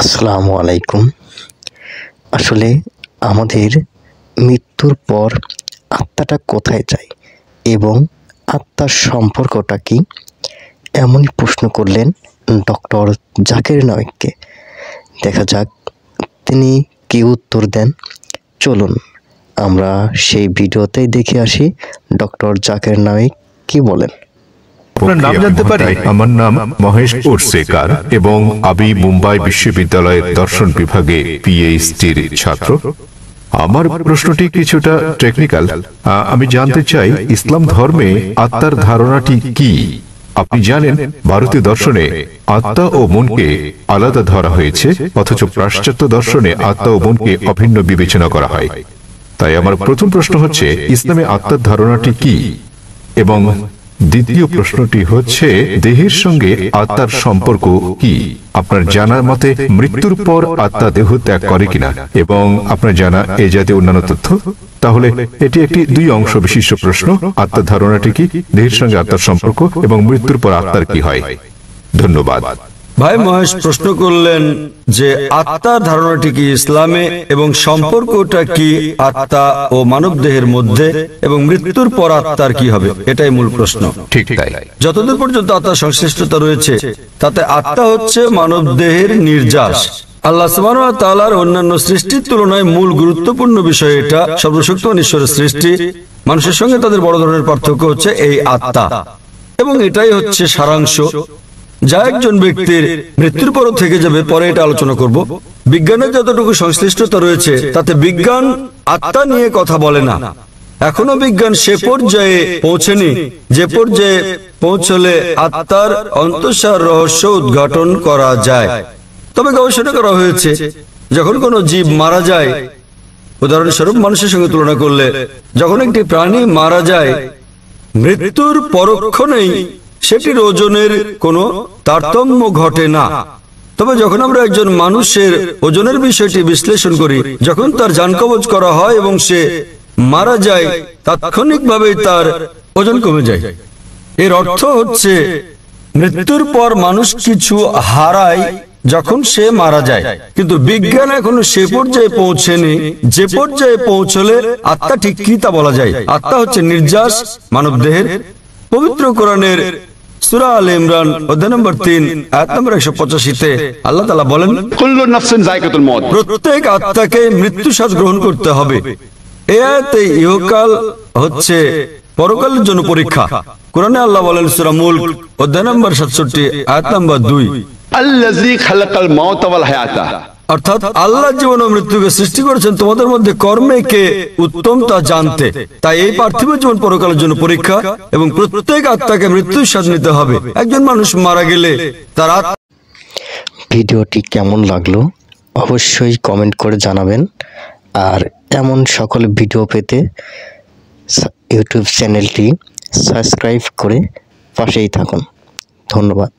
আসসালামু আলাইকুম। আসলে আমাদের মৃত্যুর পর আত্মাটা কোথায় যায় এবং আত্মার সম্পর্কটা কি, এমনই প্রশ্ন করলেন ডক্টর জাকির নায়েককে। দেখা যাক তিনি কি উত্তর দেন। চলুন আমরা সেই ভিডিওতেই দেখে আসি ডক্টর জাকির নায়েক কি বলেন। আপনার নাম জানতে পারি? আমার নাম মহেশ উর্সেকার এবং আমি মুম্বাই বিশ্ববিদ্যালয়ের দর্শন বিভাগে পিএইচডির ছাত্র। আমার প্রশ্নটি কিছুটা টেকনিক্যাল। আমি জানতে চাই ইসলাম ধর্মে আত্মার ধারণাটি কি? আপনি জানেন ভারতীয় দর্শনে আত্মা ও মনকে আলাদা ধরা হয়েছে, অথচ পাশ্চাত্য দর্শনে আত্মা ও মনকে অভিন্ন বিবেচনা করা হয়। তাই আমার প্রথম প্রশ্ন হচ্ছে, ইসলামে আত্মার ধারণাটি কি? এবং দ্বিতীয় প্রশ্নটি হচ্ছে, দেহের সঙ্গে আত্মার সম্পর্ক কি? আপনার জানার মতে মৃত্যুর পর আত্মা দেহ ত্যাগ করে কিনা, এবং আপনার জানা এই জাতীয় অন্যান্য তথ্য। তাহলে এটি একটি দুই অংশ বিশিষ্ট প্রশ্ন। আত্মার ধারণাটি কি, দেহের সঙ্গে আত্মার সম্পর্ক, এবং মৃত্যুর পর আত্মার কি হয়? ধন্যবাদ। ভাই মহেশ প্রশ্ন করলেন যে আত্মার ধারণাটি কি ইসলামে এবং সম্পর্কটা কি আত্মা ও মানব দেহের মধ্যে, এবং মৃত্যুর পর আত্মার কি হবে, এটাই মূল প্রশ্ন। ঠিক তাই। যতদূর পর্যন্ত আত্মার সংশ্লিষ্টতা রয়েছে তাতে আত্মা হচ্ছে মানব দেহের নির্যাস। আল্লাহ সুবহানাহু ওয়া তাআলার অন্যান্য সৃষ্টির তুলনায় মূল গুরুত্বপূর্ণ বিষয় এটা। সর্বশক্তিমান ঈশ্বরের সৃষ্টি, মানুষের সঙ্গে তাদের বড় ধরনের পার্থক্য হচ্ছে এই আত্মা, এবং এটাই হচ্ছে সারাংশ যা একজন ব্যক্তির মৃত্যুর পরও থেকে যাবে। পরে এটা আলোচনা করব। বিজ্ঞানের যতটুকু সংশ্লিষ্টতা রয়েছে তাতে বিজ্ঞান আত্মা নিয়ে কথা বলে না। এখনো বিজ্ঞান সে পর্যায়ে পৌঁছেনি যে পর্যায়ে পৌঁছলে আত্মার অন্তঃসার রহস্য উদ্ঘাটন করা যায়। তবে গবেষণা করা হয়েছে, যখন কোনো জীব মারা যায়, উদাহরণস্বরূপ মানুষের সঙ্গে তুলনা করলে, যখন একটি প্রাণী মারা যায় মৃত্যুর পরক্ষণেই সেটির ওজনের কোনো তারতম্য ঘটে না। তবে যখন আমরা একজন মানুষের ওজনের বিষয়টি বিশ্লেষণ করি, যখন তার জান কবজ করা হয় এবং সে মারা যায়, তাৎক্ষণিকভাবে তার ওজন কমে যায়। এর অর্থ হচ্ছে মৃত্যুর পর মানুষ কিছু হারায় যখন সে মারা যায়, কিন্তু বিজ্ঞান এখনো সে পর্যায়ে পৌঁছেনি যে পর্যায়ে পৌঁছলে আত্মা ঠিক কি তা বলা যায়। আত্মা হচ্ছে নির্যাস মানব দেহের। পবিত্র কোরআনের সূরা আলে ইমরান অধ্যায় নম্বর 3 আয়াত নম্বর 185-তে আল্লাহ তাআলা বলেন, কুল্লু নাফসিন যায়কাতুল মউত, প্রত্যেক আত্মাকে মৃত্যু স্বাদ গ্রহণ করতে হবে। এই আয়াতে ইহকাল হচ্ছে পরকালের জন্য পরীক্ষা। কোরআনে আল্লাহ বলেন সূরা মুলক অধ্যায় নম্বর 67 আয়াত নম্বর 2, আল্লাযী খালাকাল মাউত ওয়াল হায়াতা, অর্থাৎ আল্লাহ জীবন ও মৃত্যুকে সৃষ্টি করেছেন তোমাদের মধ্যে কর্মে কে উত্তম তা জানতে। তাই এই পার্থিব জীবন পরকালের জন্য পরীক্ষা, এবং প্রত্যেক আত্মাকে মৃত্যুর স্বাদ নিতে হবে। একজন মানুষ মারা গেলে তার ভিডিওটি কেমন লাগলো অবশ্যই কমেন্ট করে জানাবেন। আর এমন সকল ভিডিও পেতে ইউটিউব চ্যানেলটি সাবস্ক্রাইব করে পাশেই থাকুন। ধন্যবাদ।